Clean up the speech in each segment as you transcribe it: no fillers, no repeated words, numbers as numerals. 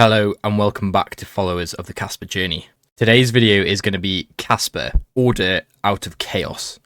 Hello and welcome back to followers of the Kaspa journey. Today's video is going to be Kaspa, order out of chaos.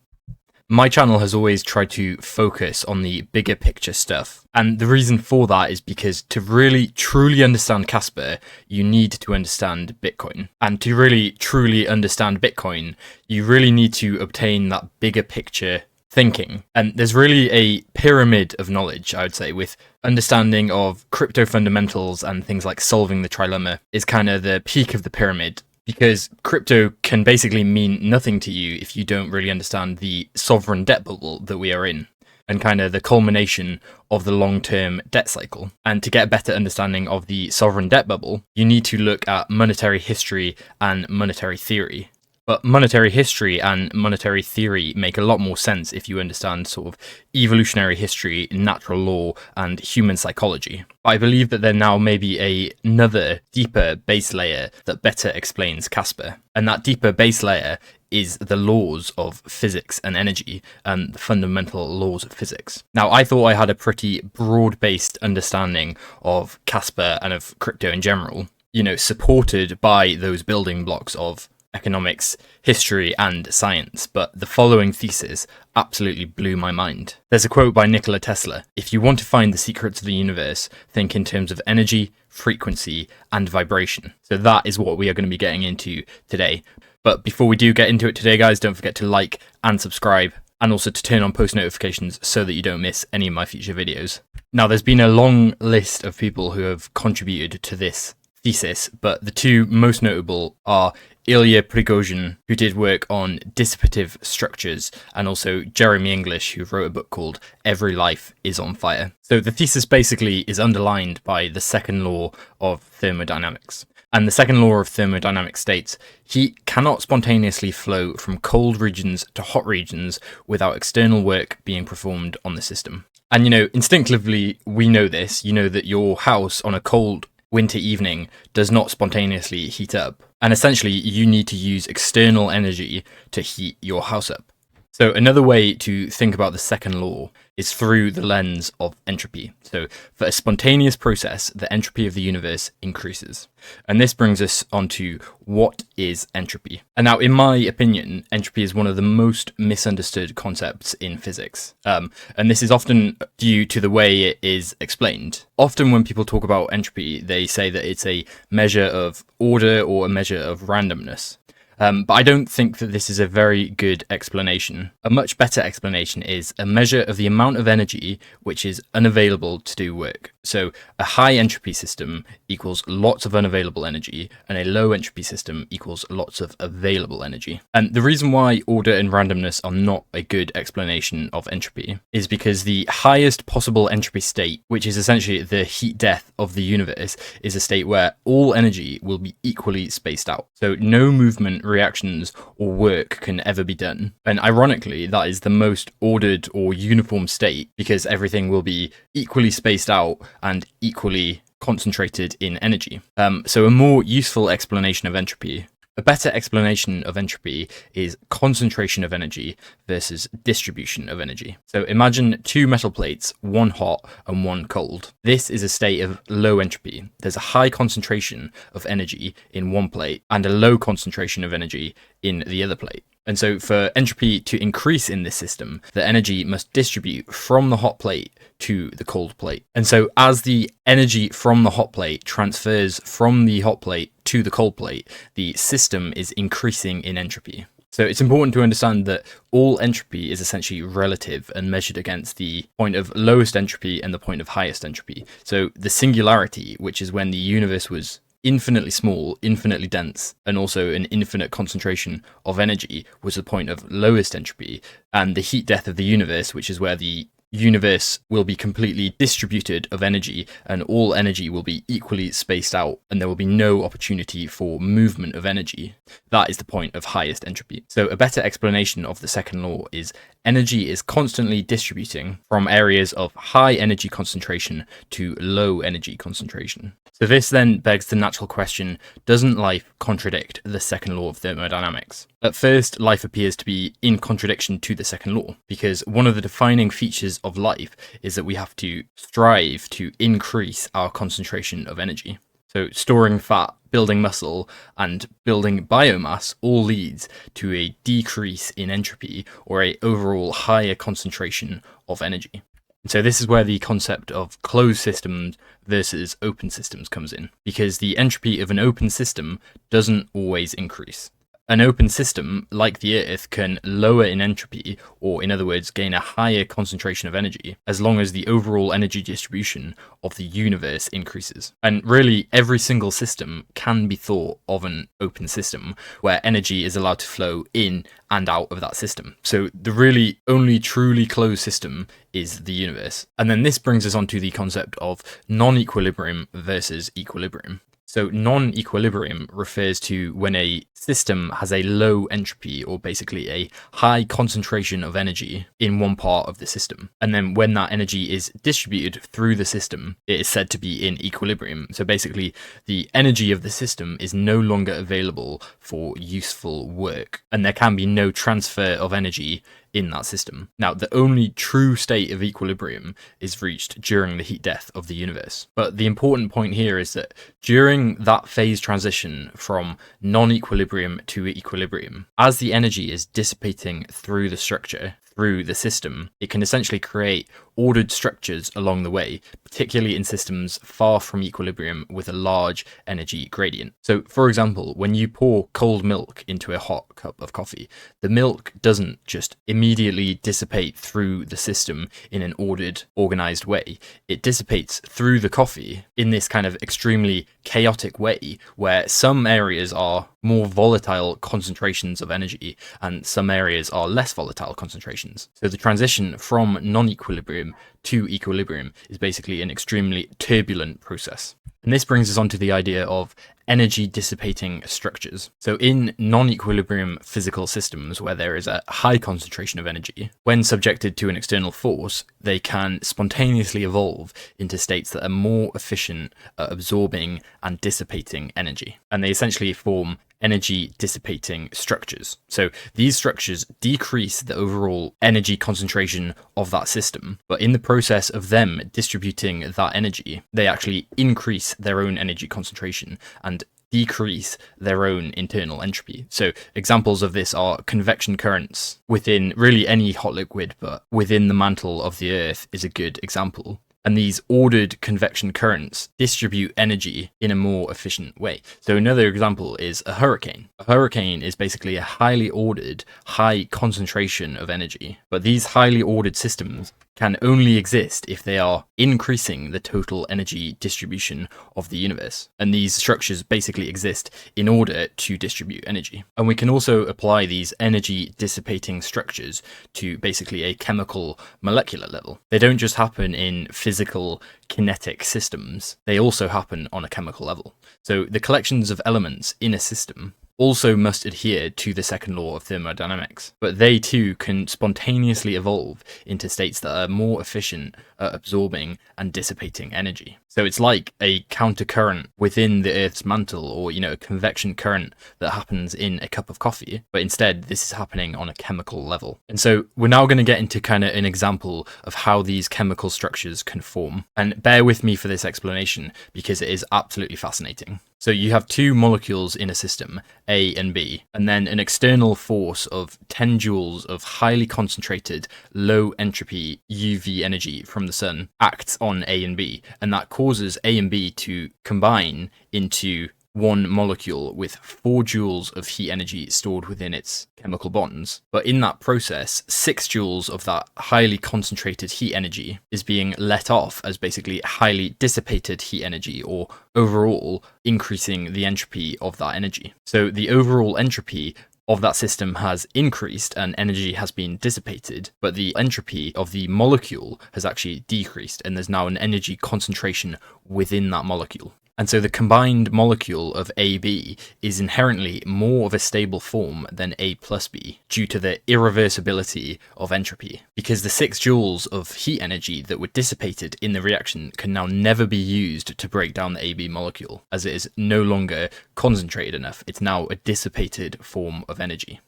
My channel has always tried to focus on the bigger picture stuff, and the reason for that is because to really truly understand Kaspa, you need to understand Bitcoin. And to really truly understand Bitcoin, you really need to obtain that bigger picture thinking. And there's really a pyramid of knowledge, I would say, with understanding of crypto fundamentals and things like solving the trilemma is kind of the peak of the pyramid, because crypto can basically mean nothing to you if you don't really understand the sovereign debt bubble that we are in and kind of the culmination of the long-term debt cycle. And to get a better understanding of the sovereign debt bubble, you need to look at monetary history and monetary theory. But monetary history and monetary theory make a lot more sense if you understand sort of evolutionary history, natural law, and human psychology. But I believe that there now may be another deeper base layer that better explains Kaspa. And that deeper base layer is the laws of physics and energy and the fundamental laws of physics. Now, I thought I had a pretty broad-based understanding of Kaspa and of crypto in general, supported by those building blocks of economics, history, and science, but the following thesis absolutely blew my mind. There's a quote by Nikola Tesla: "If you want to find the secrets of the universe, think in terms of energy, frequency, and vibration." So that is what we are going to be getting into today. But before we do get into it today, guys, don't forget to like and subscribe, and also to turn on post notifications so that you don't miss any of my future videos. Now, there's been a long list of people who have contributed to this thesis, but the two most notable are Ilya Prigozhin, who did work on dissipative structures, and also Jeremy English, who wrote a book called Every Life is on Fire. So the thesis basically is underlined by the second law of thermodynamics. And the second law of thermodynamics states, heat cannot spontaneously flow from cold regions to hot regions without external work being performed on the system. And instinctively, we know this. You know that your house on a cold winter evening does not spontaneously heat up. And essentially, you need to use external energy to heat your house up. So another way to think about the second law is through the lens of entropy. So for a spontaneous process, the entropy of the universe increases. And this brings us onto what is entropy. And now, in my opinion, entropy is one of the most misunderstood concepts in physics. And this is often due to the way it is explained. Often when people talk about entropy, they say that it's a measure of order or a measure of randomness. But I don't think that this is a very good explanation. A much better explanation is a measure of the amount of energy which is unavailable to do work. So a high entropy system equals lots of unavailable energy, and a low entropy system equals lots of available energy. And the reason why order and randomness are not a good explanation of entropy is because the highest possible entropy state, which is essentially the heat death of the universe, is a state where all energy will be equally spaced out. So no movement, reactions, or work can ever be done. And ironically, that is the most ordered or uniform state, because everything will be equally spaced out and equally concentrated in energy. So a more useful explanation of entropy, a better explanation of entropy, is concentration of energy versus distribution of energy. So imagine two metal plates, one hot and one cold. This is a state of low entropy. There's a high concentration of energy in one plate and a low concentration of energy in the other plate. And so for entropy to increase in this system, the energy must distribute from the hot plate to the cold plate. And so as the energy from the hot plate transfers from the hot plate to the cold plate, the system is increasing in entropy. So it's important to understand that all entropy is essentially relative and measured against the point of lowest entropy and the point of highest entropy. So the singularity, which is when the universe was infinitely small, infinitely dense, and also an infinite concentration of energy, was the point of lowest entropy. And the heat death of the universe, which is where the universe will be completely distributed of energy, and all energy will be equally spaced out, and there will be no opportunity for movement of energy. That is the point of highest entropy. So a better explanation of the second law is energy is constantly distributing from areas of high energy concentration to low energy concentration. So this then begs the natural question, doesn't life contradict the second law of thermodynamics? At first, life appears to be in contradiction to the second law, because one of the defining features of life is that we have to strive to increase our concentration of energy. So storing fat, building muscle, and building biomass all leads to a decrease in entropy or a overall higher concentration of energy. And so this is where the concept of closed systems versus open systems comes in, because the entropy of an open system doesn't always increase. An open system, like the Earth, can lower in entropy, or in other words, gain a higher concentration of energy, as long as the overall energy distribution of the universe increases. And really, every single system can be thought of an open system, where energy is allowed to flow in and out of that system. So the really only truly closed system is the universe. And then this brings us on to the concept of non-equilibrium versus equilibrium. So non-equilibrium refers to when a system has a low entropy, or basically a high concentration of energy in one part of the system. And then when that energy is distributed through the system, it is said to be in equilibrium. So basically the energy of the system is no longer available for useful work, and there can be no transfer of energy in that system. Now, the only true state of equilibrium is reached during the heat death of the universe. But the important point here is that during that phase transition from non-equilibrium to equilibrium, as the energy is dissipating through the structure, through the system, it can essentially create ordered structures along the way, particularly in systems far from equilibrium with a large energy gradient. So, for example, when you pour cold milk into a hot cup of coffee, the milk doesn't just immediately dissipate through the system in an ordered, organized way. It dissipates through the coffee in this kind of extremely chaotic way, where some areas are more volatile concentrations of energy and some areas are less volatile concentrations. So the transition from non-equilibrium to equilibrium is basically an extremely turbulent process. And this brings us on to the idea of energy dissipating structures. So in non-equilibrium physical systems where there is a high concentration of energy, when subjected to an external force, they can spontaneously evolve into states that are more efficient at absorbing and dissipating energy. And they essentially form energy dissipating structures. So these structures decrease the overall energy concentration of that system, but in the process of them distributing that energy, they actually increase their own energy concentration and decrease their own internal entropy. So examples of this are convection currents within really any hot liquid, but within the mantle of the Earth is a good example. And these ordered convection currents distribute energy in a more efficient way. So another example is a hurricane. A hurricane is basically a highly ordered, high concentration of energy. But these highly ordered systems can only exist if they are increasing the total energy distribution of the universe. And these structures basically exist in order to distribute energy. And we can also apply these energy dissipating structures to basically a chemical molecular level. They don't just happen in physical kinetic systems, they also happen on a chemical level. So the collections of elements in a system also must adhere to the second law of thermodynamics, but they too can spontaneously evolve into states that are more efficient at absorbing and dissipating energy. So it's like a countercurrent within the Earth's mantle, or a convection current that happens in a cup of coffee, but instead this is happening on a chemical level. And so we're now going to get into kind of an example of how these chemical structures can form. And bear with me for this explanation because it is absolutely fascinating. So you have two molecules in a system, A and B, and then an external force of 10 joules of highly concentrated, low entropy UV energy from the sun acts on A and B, and that causes A and B to combine into one molecule with 4 joules of heat energy stored within its chemical bonds. But in that process, 6 joules of that highly concentrated heat energy is being let off as basically highly dissipated heat energy, or overall increasing the entropy of that energy. So the overall entropy of that system has increased and energy has been dissipated, but the entropy of the molecule has actually decreased, and there's now an energy concentration within that molecule. And so the combined molecule of AB is inherently more of a stable form than A plus B due to the irreversibility of entropy, because the 6 joules of heat energy that were dissipated in the reaction can now never be used to break down the AB molecule, as it is no longer concentrated enough. It's now a dissipated form of energy.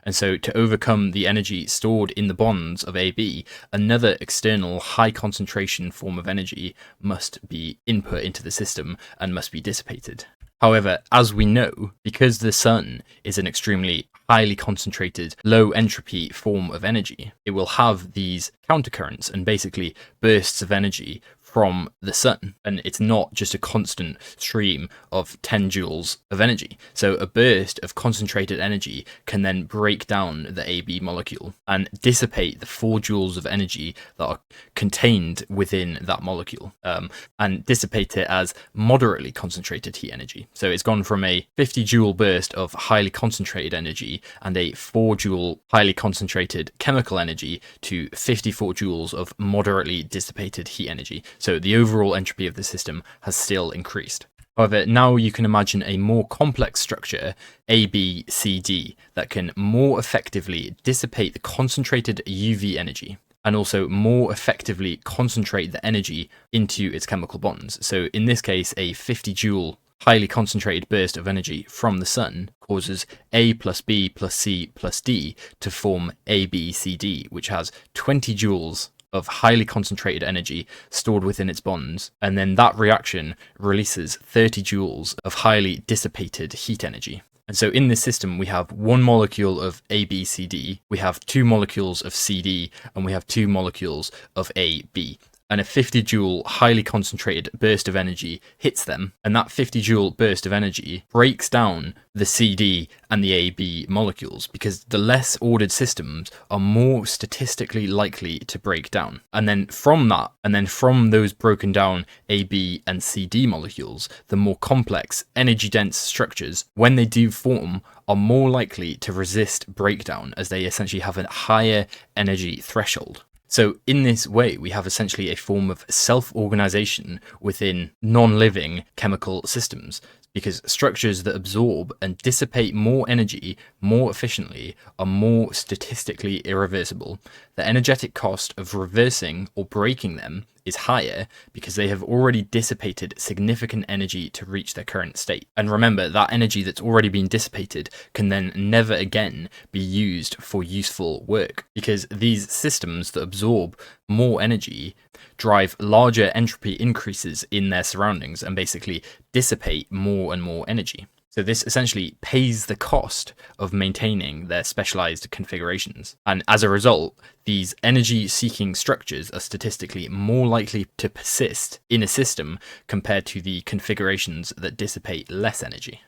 And so to overcome the energy stored in the bonds of AB, another external high concentration form of energy must be input into the system and must be dissipated. However, as we know, because the sun is an extremely highly concentrated, low entropy form of energy, it will have these countercurrents and basically bursts of energy from the sun, and it's not just a constant stream of 10 joules of energy. So a burst of concentrated energy can then break down the AB molecule and dissipate the 4 joules of energy that are contained within that molecule, and dissipate it as moderately concentrated heat energy. So it's gone from a 50 joule burst of highly concentrated energy and a 4 joule highly concentrated chemical energy to 54 joules of moderately dissipated heat energy. So the overall entropy of the system has still increased. However, now you can imagine a more complex structure, ABCD, that can more effectively dissipate the concentrated UV energy and also more effectively concentrate the energy into its chemical bonds. So in this case, a 50 joule highly concentrated burst of energy from the sun causes A plus B plus C plus D to form ABCD, which has 20 joules of highly concentrated energy stored within its bonds, and then that reaction releases 30 joules of highly dissipated heat energy. And so in this system, we have 1 molecule of ABCD, we have 2 molecules of CD, and we have 2 molecules of AB. And a 50 joule highly concentrated burst of energy hits them, and that 50 joule burst of energy breaks down the CD and the AB molecules, because the less ordered systems are more statistically likely to break down. And then from those broken down AB and CD molecules, the more complex, energy-dense structures, when they do form, are more likely to resist breakdown, as they essentially have a higher energy threshold. So in this way, we have essentially a form of self-organization within non-living chemical systems, because structures that absorb and dissipate more energy more efficiently are more statistically irreversible. The energetic cost of reversing or breaking them is higher because they have already dissipated significant energy to reach their current state. And remember, that energy that's already been dissipated can then never again be used for useful work, because these systems that absorb more energy drive larger entropy increases in their surroundings and basically dissipate more and more energy. So this essentially pays the cost of maintaining their specialized configurations. And as a result, these energy-seeking structures are statistically more likely to persist in a system compared to the configurations that dissipate less energy.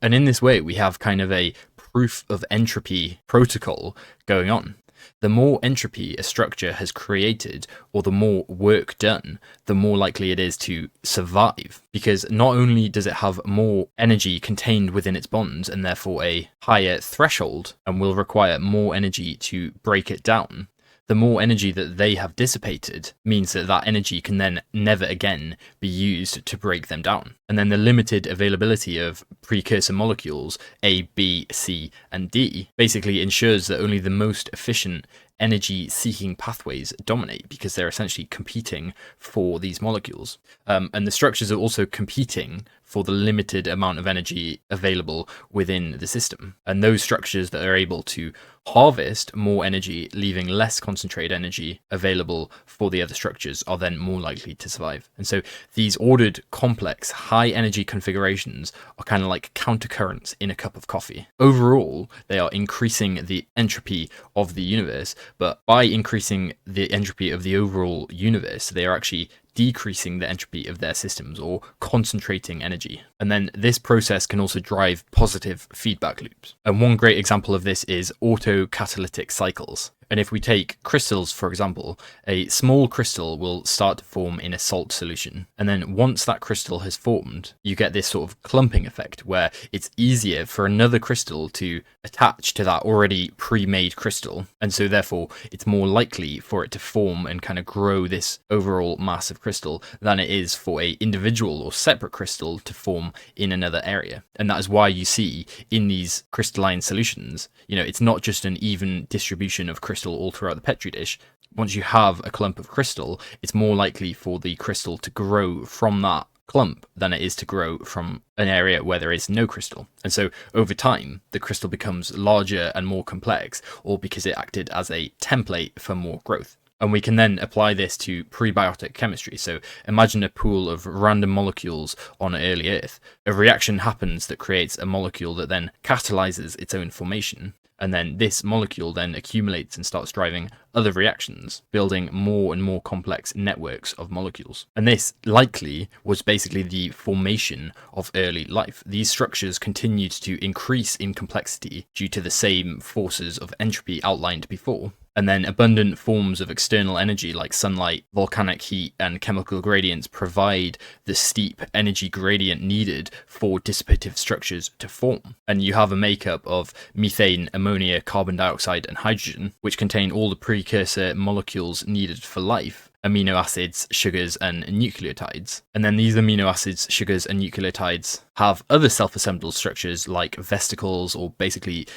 And in this way, we have kind of a proof of entropy protocol going on. The more entropy a structure has created, or the more work done, the more likely it is to survive, because not only does it have more energy contained within its bonds and therefore a higher threshold and will require more energy to break it down, the more energy that they have dissipated means that that energy can then never again be used to break them down. And then the limited availability of precursor molecules A, B, C, and D basically ensures that only the most efficient energy-seeking pathways dominate, because they're essentially competing for these molecules. And the structures are also competing for the limited amount of energy available within the system. And those structures that are able to harvest more energy, leaving less concentrated energy available for the other structures, are then more likely to survive. And so these ordered, complex, high energy configurations are kind of like countercurrents in a cup of coffee. Overall, they are increasing the entropy of the universe, but by increasing the entropy of the overall universe, they are actually decreasing the entropy of their systems, or concentrating energy. And then this process can also drive positive feedback loops. And one great example of this is autocatalytic cycles. And if we take crystals, for example, a small crystal will start to form in a salt solution. And then once that crystal has formed, you get this sort of clumping effect where it's easier for another crystal to attach to that already pre-made crystal. And so therefore, it's more likely for it to form and kind of grow this overall mass of crystal than it is for a individual or separate crystal to form in another area. And that is why you see in these crystalline solutions, it's not just an even distribution of crystal all throughout the petri dish. Once you have a clump of crystal, it's more likely for the crystal to grow from that clump than it is to grow from an area where there is no crystal. And so over time, the crystal becomes larger and more complex, all because it acted as a template for more growth. And we can then apply this to prebiotic chemistry. So imagine a pool of random molecules on early Earth. A reaction happens that creates a molecule that then catalyzes its own formation. And then this molecule then accumulates and starts driving other reactions, building more and more complex networks of molecules. And this likely was basically the formation of early life. These structures continued to increase in complexity due to the same forces of entropy outlined before. And then abundant forms of external energy like sunlight, volcanic heat, and chemical gradients provide the steep energy gradient needed for dissipative structures to form. And you have a makeup of methane, ammonia, carbon dioxide, and hydrogen, which contain all the precursor molecules needed for life: amino acids, sugars, and nucleotides. And then these amino acids, sugars, and nucleotides have other self-assembled structures like vesicles, or basically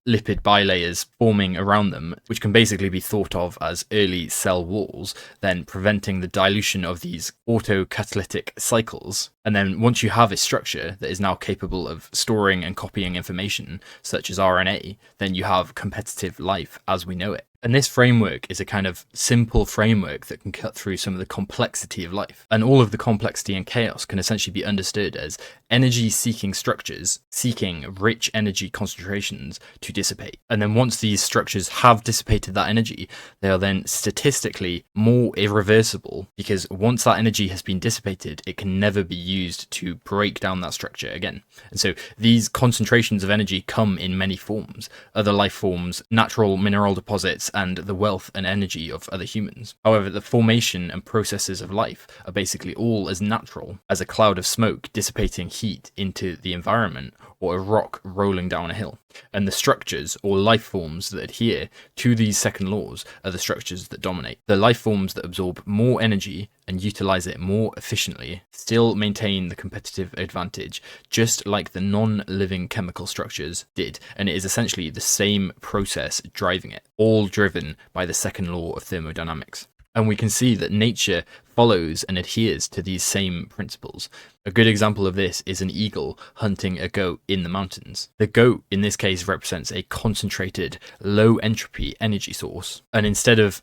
lipid bilayers forming around them, which can basically be thought of as early cell walls, then preventing the dilution of these autocatalytic cycles. And then once you have a structure that is now capable of storing and copying information, such as RNA, then you have competitive life as we know it. And this framework is a kind of simple framework that can cut through some of the complexity of life. And all of the complexity and chaos can essentially be understood as energy-seeking structures seeking rich energy concentrations to dissipate. And then once these structures have dissipated that energy, they are then statistically more irreversible, because once that energy has been dissipated, it can never be used to break down that structure again. And so these concentrations of energy come in many forms: other life forms, natural mineral deposits, and the wealth and energy of other humans. However, the formation and processes of life are basically all as natural as a cloud of smoke dissipating heat into the environment, or a rock rolling down a hill. And the structures or life forms that adhere to these second laws are the structures that dominate. The life forms that absorb more energy and utilize it more efficiently still maintain the competitive advantage, just like the non-living chemical structures did. And it is essentially the same process driving it, all driven by the second law of thermodynamics. And we can see that nature follows and adheres to these same principles. A good example of this is an eagle hunting a goat in the mountains. The goat, in this case, represents a concentrated, low entropy energy source. And instead of,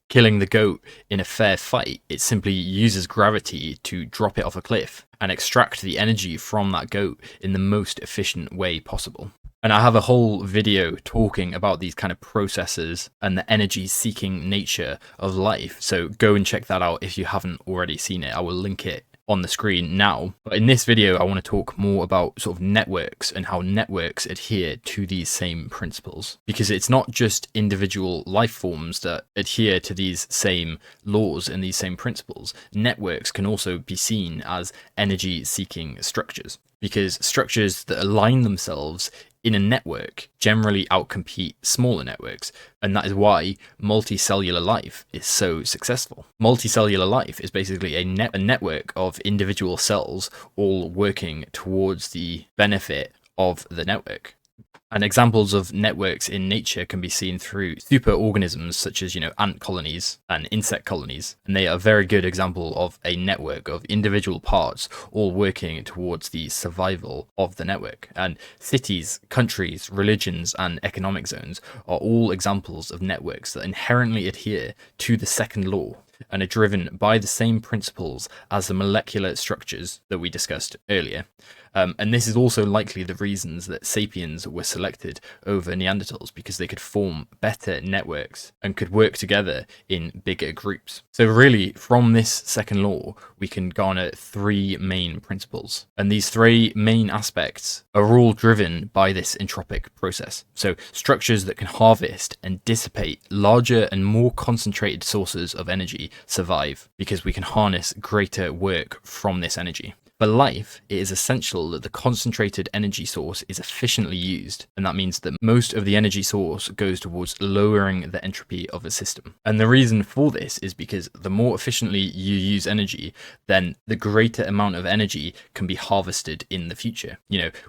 killing the goat in a fair fight, it simply uses gravity to drop it off a cliff and extract the energy from that goat in the most efficient way possible. And I have a whole video talking about these kind of processes and the energy-seeking nature of life. So go and check that out if you haven't already seen it. I will link it on the screen now. But in this video, I want to talk more about sort of networks and how networks adhere to these same principles. Because it's not just individual life forms that adhere to these same laws and these same principles. Networks can also be seen as energy-seeking structures, because structures that align themselves in a network generally outcompete smaller networks, and that is why multicellular life is so successful. Multicellular life is basically a network of individual cells all working towards the benefit of the network. And examples of networks in nature can be seen through superorganisms such as, ant colonies and insect colonies. And they are a very good example of a network of individual parts all working towards the survival of the network. And cities, countries, religions, and economic zones are all examples of networks that inherently adhere to the second law and are driven by the same principles as the molecular structures that we discussed earlier. And this is also likely the reasons that sapiens were selected over Neanderthals, because they could form better networks and could work together in bigger groups. So really, from this second law, we can garner three main principles. And these three main aspects are all driven by this entropic process. So structures that can harvest and dissipate larger and more concentrated sources of energy survive, because we can harness greater work from this energy. For life, it is essential that the concentrated energy source is efficiently used, and that means that most of the energy source goes towards lowering the entropy of a system. And the reason for this is because the more efficiently you use energy, then the greater amount of energy can be harvested in the future.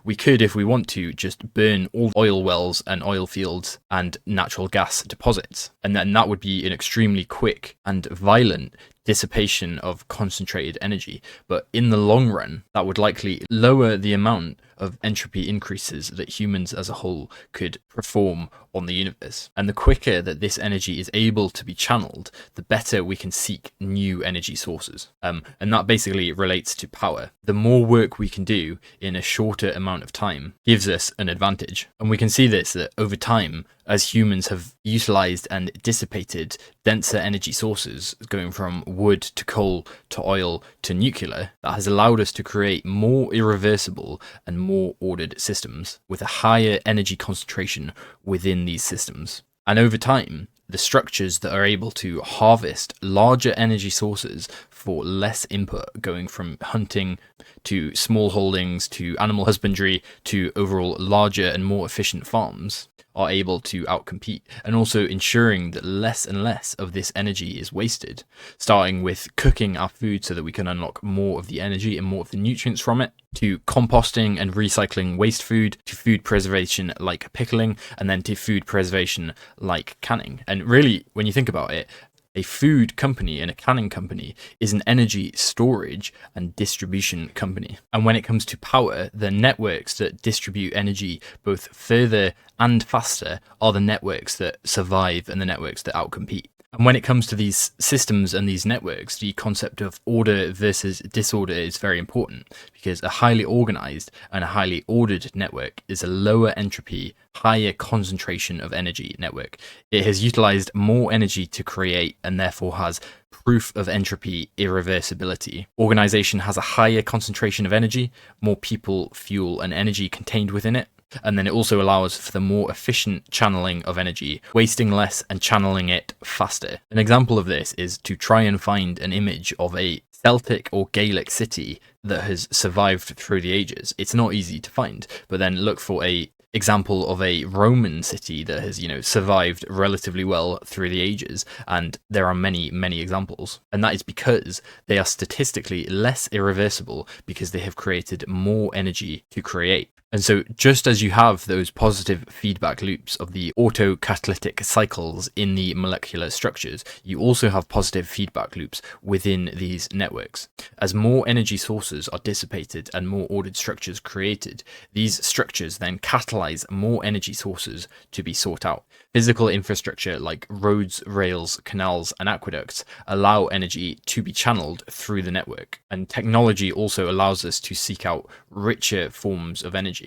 We could, if we want to, just burn all oil wells and oil fields and natural gas deposits, and then that would be an extremely quick and violent dissipation of concentrated energy, but in the long run, that would likely lower the amount of entropy increases that humans as a whole could perform on the universe. And the quicker that this energy is able to be channeled, the better we can seek new energy sources. And that basically relates to power. The more work we can do in a shorter amount of time gives us an advantage. And we can see this that over time, as humans have utilized and dissipated denser energy sources, going from wood to coal to oil to nuclear, that has allowed us to create more irreversible and more ordered systems with a higher energy concentration within these systems. And over time, the structures that are able to harvest larger energy sources for less input, going from hunting to small holdings to animal husbandry to overall larger and more efficient farms, are able to outcompete, and also ensuring that less and less of this energy is wasted, starting with cooking our food so that we can unlock more of the energy and more of the nutrients from it, to composting and recycling waste food, to food preservation like pickling, and then to food preservation like canning. And really, when you think about it, a food company and a canning company is an energy storage and distribution company. And when it comes to power, the networks that distribute energy both further and faster are the networks that survive and the networks that outcompete. And when it comes to these systems and these networks, the concept of order versus disorder is very important, because a highly organized and a highly ordered network is a lower entropy, higher concentration of energy network. It has utilized more energy to create and therefore has proof of entropy irreversibility. Organization has a higher concentration of energy, more people, fuel, and energy contained within it. And then it also allows for the more efficient channeling of energy, wasting less and channeling it faster. An example of this is to try and find an image of a Celtic or Gaelic city that has survived through the ages. It's not easy to find, but then look for a example of a Roman city that has, survived relatively well through the ages, and there are many, many examples. And that is because they are statistically less irreversible, because they have created more energy to create. And so just as you have those positive feedback loops of the autocatalytic cycles in the molecular structures, you also have positive feedback loops within these networks. As more energy sources are dissipated and more ordered structures created, these structures then catalyze more energy sources to be sought out. Physical infrastructure like roads, rails, canals, and aqueducts allow energy to be channeled through the network. And technology also allows us to seek out richer forms of energy,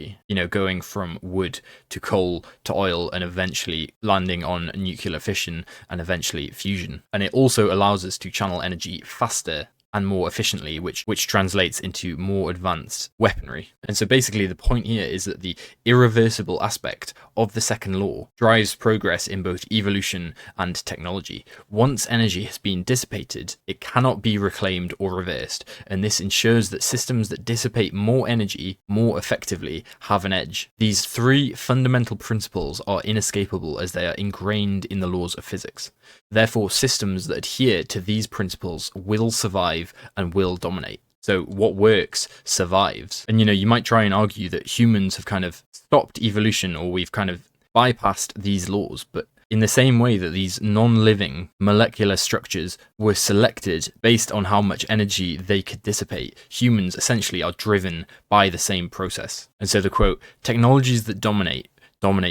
going from wood to coal to oil and eventually landing on nuclear fission and eventually fusion. And it also allows us to channel energy faster and more efficiently, which translates into more advanced weaponry. And so basically the point here is that the irreversible aspect of the second law drives progress in both evolution and technology. Once energy has been dissipated, it cannot be reclaimed or reversed, and this ensures that systems that dissipate more energy more effectively have an edge. These three fundamental principles are inescapable as they are ingrained in the laws of physics. Therefore, systems that adhere to these principles will survive and will dominate. So what works survives. And you might try and argue that humans have kind of stopped evolution, or we've kind of bypassed these laws, but in the same way that these non-living molecular structures were selected based on how much energy they could dissipate, humans essentially are driven by the same process. And so the quote, "Technologies that dominate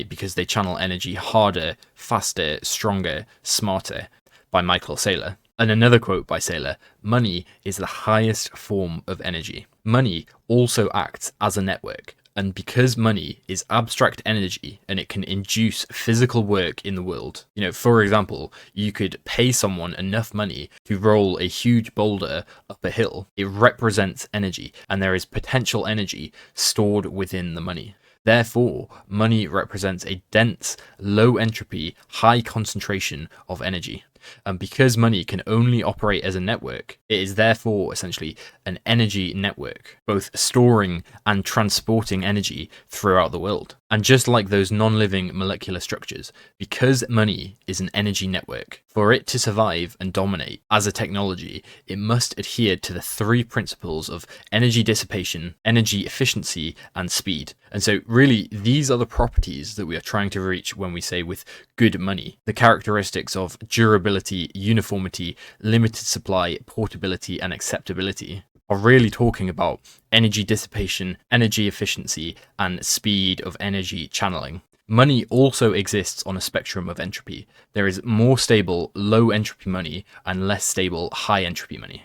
because they channel energy harder, faster, stronger, smarter," by Michael Saylor. And another quote by Saylor, "Money is the highest form of energy. Money also acts as a network. And because money is abstract energy and it can induce physical work in the world, for example, you could pay someone enough money to roll a huge boulder up a hill. It represents energy, and there is potential energy stored within the money. Therefore, money represents a dense, low entropy, high concentration of energy. And because money can only operate as a network, it is therefore essentially an energy network, both storing and transporting energy throughout the world. And just like those non-living molecular structures, because money is an energy network, for it to survive and dominate as a technology, it must adhere to the three principles of energy dissipation, energy efficiency, and speed. And so really, these are the properties that we are trying to reach when we say with good money. The characteristics of durability, interoperability, uniformity, limited supply, portability, and acceptability are really talking about energy dissipation, energy efficiency, and speed of energy channeling. Money also exists on a spectrum of entropy. There is more stable, low entropy money and less stable, high entropy money.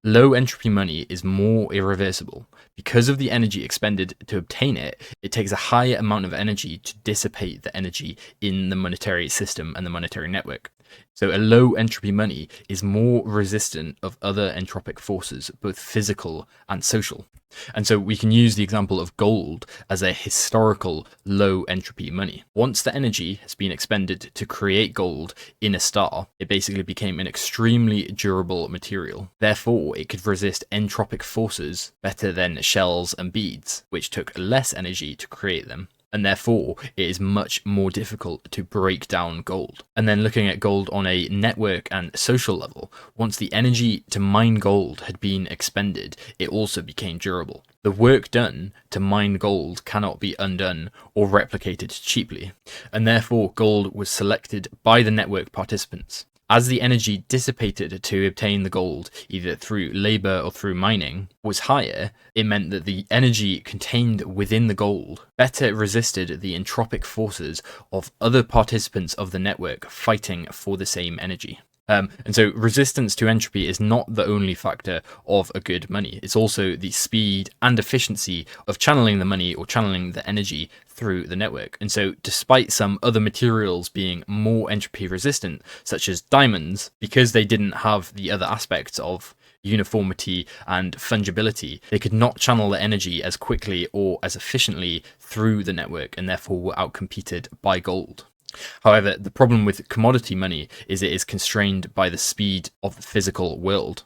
Low entropy money is more irreversible. Because of the energy expended to obtain it, it takes a higher amount of energy to dissipate the energy in the monetary system and the monetary network. So a low entropy money is more resistant of other entropic forces, both physical and social. And so we can use the example of gold as a historical low entropy money. Once the energy has been expended to create gold in a star, it basically became an extremely durable material. Therefore, it could resist entropic forces better than shells and beads, which took less energy to create them. And therefore it is much more difficult to break down gold. And then looking at gold on a network and social level, once the energy to mine gold had been expended, it also became durable. The work done to mine gold cannot be undone or replicated cheaply, and therefore gold was selected by the network participants. As the energy dissipated to obtain the gold, either through labour or through mining, was higher, it meant that the energy contained within the gold better resisted the entropic forces of other participants of the network fighting for the same energy. And so resistance to entropy is not the only factor of a good money. It's also the speed and efficiency of channeling the money or channeling the energy through the network. And so despite some other materials being more entropy resistant, such as diamonds, because they didn't have the other aspects of uniformity and fungibility, they could not channel the energy as quickly or as efficiently through the network and therefore were outcompeted by gold. However, the problem with commodity money is it is constrained by the speed of the physical world.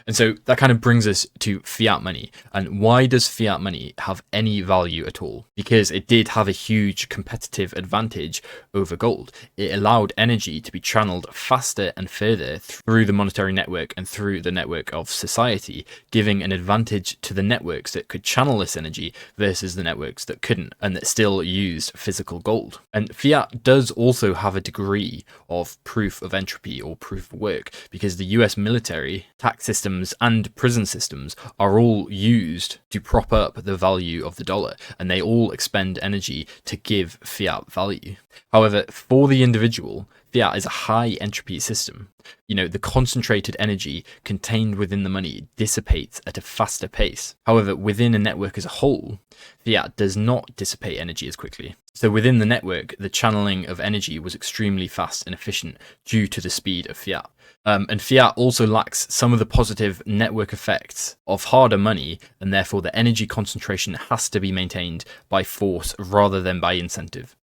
And so that kind of brings us to fiat money. And why does fiat money have any value at all? Because it did have a huge competitive advantage over gold. It allowed energy to be channeled faster and further through the monetary network and through the network of society, giving an advantage to the networks that could channel this energy versus the networks that couldn't and that still used physical gold. And fiat does also have a degree of proof of entropy or proof of work, because the US military, tax systems and prison systems are all used to prop up the value of the dollar, and they all expend energy to give fiat value. However, for the individual, fiat is a high entropy system. The concentrated energy contained within the money dissipates at a faster pace. However, within a network as a whole, fiat does not dissipate energy as quickly. So within the network, the channeling of energy was extremely fast and efficient due to the speed of fiat. And fiat also lacks some of the positive network effects of harder money, and therefore the energy concentration has to be maintained by force rather than by incentive.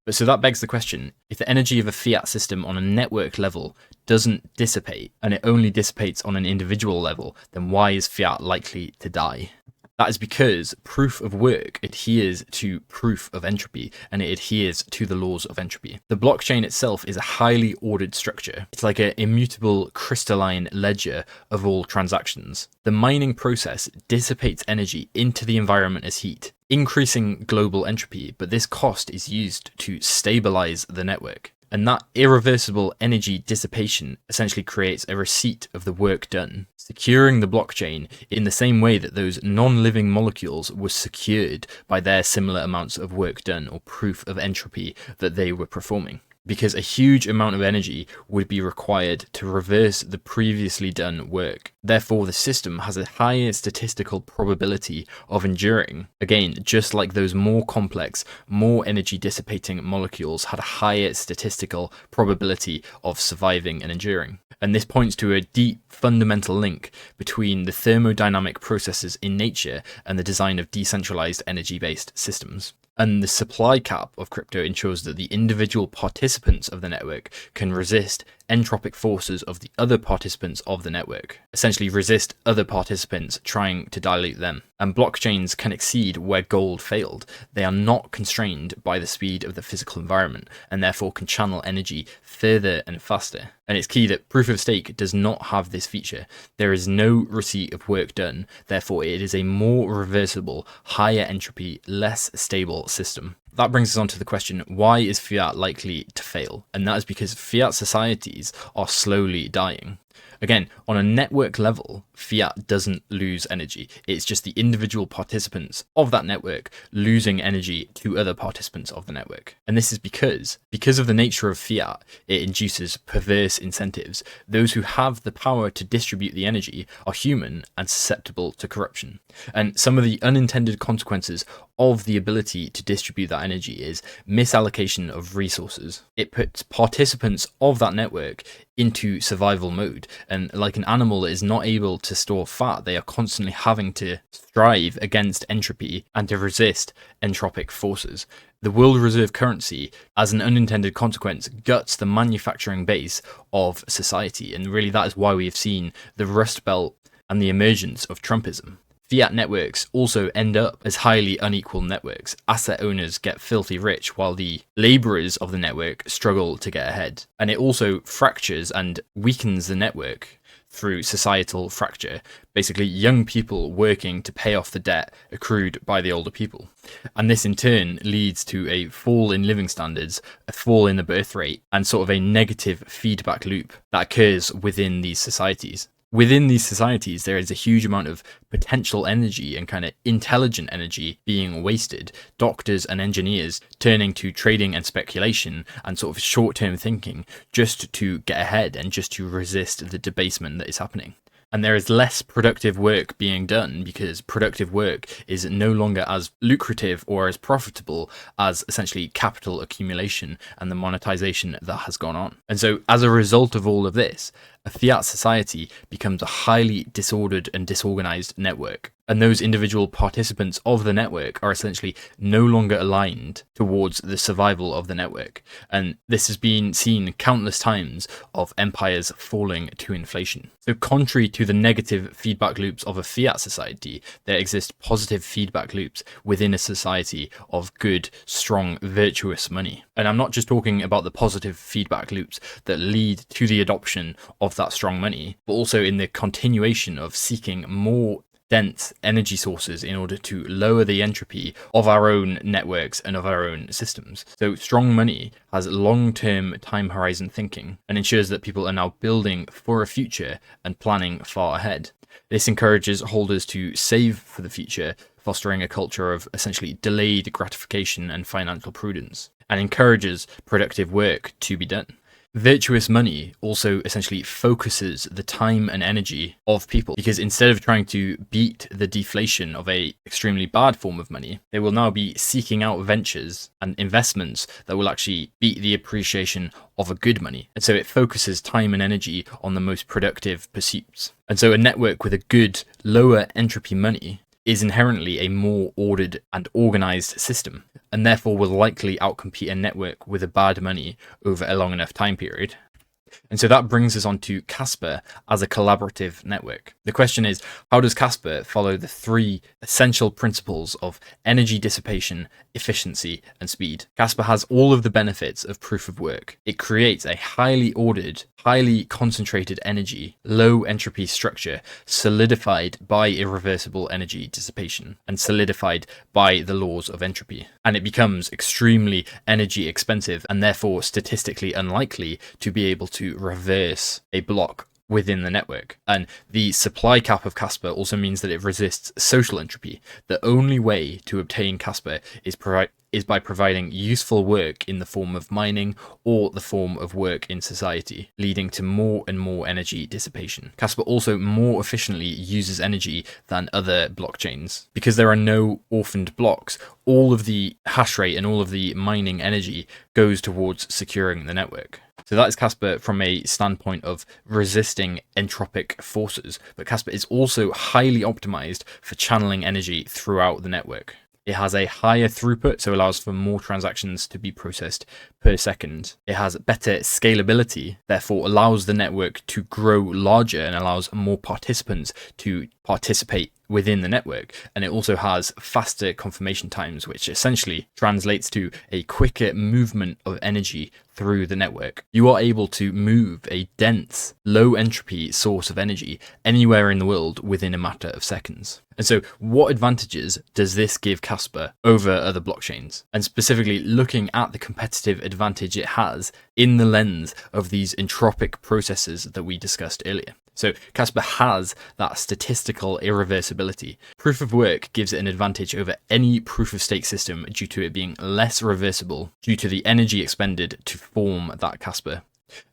But so that begs the question, if the energy of a fiat system on a network level doesn't dissipate, and it only dissipates on an individual level, then why is fiat likely to die? That is because proof of work adheres to proof of entropy, and it adheres to the laws of entropy. The blockchain itself is a highly ordered structure. It's like an immutable crystalline ledger of all transactions. The mining process dissipates energy into the environment as heat, increasing global entropy, but this cost is used to stabilize the network. And that irreversible energy dissipation essentially creates a receipt of the work done, securing the blockchain in the same way that those non-living molecules were secured by their similar amounts of work done or proof of entropy that they were performing. Because a huge amount of energy would be required to reverse the previously done work. Therefore, the system has a higher statistical probability of enduring. Again, just like those more complex, more energy dissipating molecules had a higher statistical probability of surviving and enduring. And this points to a deep fundamental link between the thermodynamic processes in nature and the design of decentralized energy-based systems. And the supply cap of crypto ensures that the individual participants of the network can resist entropic forces of the other participants of the network, essentially resist other participants trying to dilute them. And blockchains can exceed where gold failed. They are not constrained by the speed of the physical environment, and therefore can channel energy further and faster. And it's key that proof of stake does not have this feature. There is no receipt of work done, therefore it is a more reversible, higher entropy, less stable system. That brings us on to the question, why is fiat likely to fail? And that is because fiat societies are slowly dying. Again, on a network level, fiat doesn't lose energy. It's just the individual participants of that network losing energy to other participants of the network. And this is because of the nature of fiat, it induces perverse incentives. Those who have the power to distribute the energy are human and susceptible to corruption. And some of the unintended consequences of the ability to distribute that energy is misallocation of resources. It puts participants of that network into survival mode, and like an animal that is not able to store fat, they are constantly having to strive against entropy and to resist entropic forces. The world reserve currency, as an unintended consequence, guts the manufacturing base of society, and really that is why we have seen the Rust Belt and the emergence of Trumpism. Fiat networks also end up as highly unequal networks. Asset owners get filthy rich while the labourers of the network struggle to get ahead. And it also fractures and weakens the network through societal fracture. Basically, young people working to pay off the debt accrued by the older people. And this in turn leads to a fall in living standards, a fall in the birth rate, and sort of a negative feedback loop that occurs within these societies. Within these societies, there is a huge amount of potential energy and kind of intelligent energy being wasted. Doctors and engineers turning to trading and speculation and sort of short-term thinking just to get ahead and just to resist the debasement that is happening. And there is less productive work being done because productive work is no longer as lucrative or as profitable as essentially capital accumulation and the monetization that has gone on. And so as a result of all of this, a fiat society becomes a highly disordered and disorganized network. And those individual participants of the network are essentially no longer aligned towards the survival of the network. And this has been seen countless times of empires falling to inflation. So contrary to the negative feedback loops of a fiat society, there exist positive feedback loops within a society of good, strong, virtuous money. And I'm not just talking about the positive feedback loops that lead to the adoption of that strong money, but also in the continuation of seeking more dense energy sources in order to lower the entropy of our own networks and of our own systems. So strong money has long-term time horizon thinking and ensures that people are now building for a future and planning far ahead. This encourages holders to save for the future, fostering a culture of essentially delayed gratification and financial prudence, and encourages productive work to be done. Virtuous money also essentially focuses the time and energy of people, because instead of trying to beat the deflation of a extremely bad form of money, they will now be seeking out ventures and investments that will actually beat the appreciation of a good money. And so it focuses time and energy on the most productive pursuits. And so a network with a good, lower entropy money is inherently a more ordered and organized system, and therefore will likely outcompete a network with a bad money over a long enough time period. And so that brings us on to Kaspa as a collaborative network. The question is, how does Kaspa follow the three essential principles of energy dissipation, efficiency, and speed? Kaspa has all of the benefits of proof of work. It creates a highly ordered, highly concentrated energy, low entropy structure, solidified by irreversible energy dissipation, and solidified by the laws of entropy. And it becomes extremely energy expensive and therefore statistically unlikely to be able to reverse a block within the network. And the supply cap of Kaspa also means that it resists social entropy. The only way to obtain Kaspa is by providing useful work in the form of mining or the form of work in society, leading to more and more energy dissipation. Kaspa also more efficiently uses energy than other blockchains. Because there are no orphaned blocks, all of the hash rate and all of the mining energy goes towards securing the network. So that is Kaspa from a standpoint of resisting entropic forces, but Kaspa is also highly optimized for channeling energy throughout the network. It has a higher throughput, so allows for more transactions to be processed per second. It has better scalability, therefore allows the network to grow larger and allows more participants to participate within the network, and it also has faster confirmation times, which essentially translates to a quicker movement of energy through the network. You are able to move a dense, low entropy source of energy anywhere in the world within a matter of seconds. And so what advantages does this give Kaspa over other blockchains? And specifically looking at the competitive advantage it has in the lens of these entropic processes that we discussed earlier. So Kaspa has that statistical irreversibility. Proof of work gives it an advantage over any proof of stake system due to it being less reversible due to the energy expended to form that Kaspa.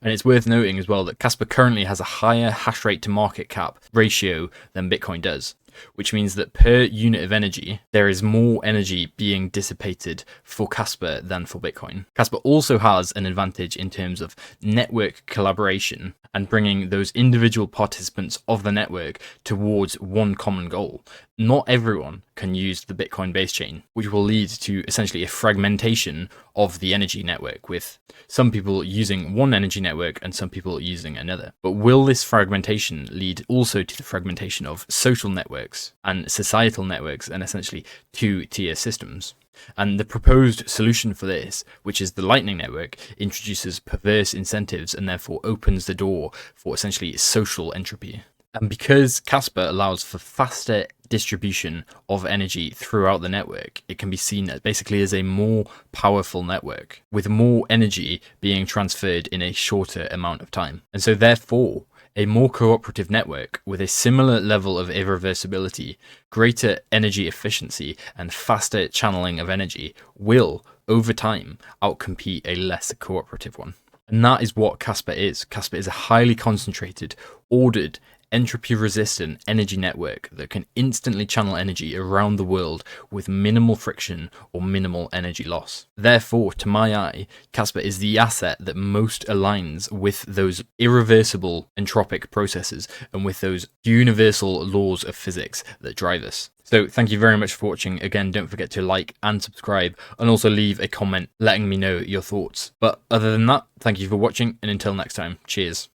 And it's worth noting as well that Kaspa currently has a higher hash rate to market cap ratio than Bitcoin does, which means that per unit of energy, there is more energy being dissipated for Kaspa than for Bitcoin. Kaspa also has an advantage in terms of network collaboration and bringing those individual participants of the network towards one common goal. Not everyone can use the Bitcoin base chain, which will lead to essentially a fragmentation of the energy network, with some people using one energy network and some people using another. But will this fragmentation lead also to the fragmentation of social networks and societal networks and essentially two-tier systems? And the proposed solution for this, which is the Lightning Network, introduces perverse incentives and therefore opens the door for essentially social entropy. And because Kaspa allows for faster distribution of energy throughout the network, it can be seen basically as a more powerful network, with more energy being transferred in a shorter amount of time. And so therefore, a more cooperative network with a similar level of irreversibility, greater energy efficiency, and faster channeling of energy will, over time, outcompete a less cooperative one. And that is what Kaspa is. Kaspa is a highly concentrated, ordered, entropy-resistant energy network that can instantly channel energy around the world with minimal friction or minimal energy loss. Therefore, to my eye, Kaspa is the asset that most aligns with those irreversible entropic processes and with those universal laws of physics that drive us. So thank you very much for watching. Again, don't forget to like and subscribe, and also leave a comment letting me know your thoughts. But other than that, thank you for watching, and until next time, cheers.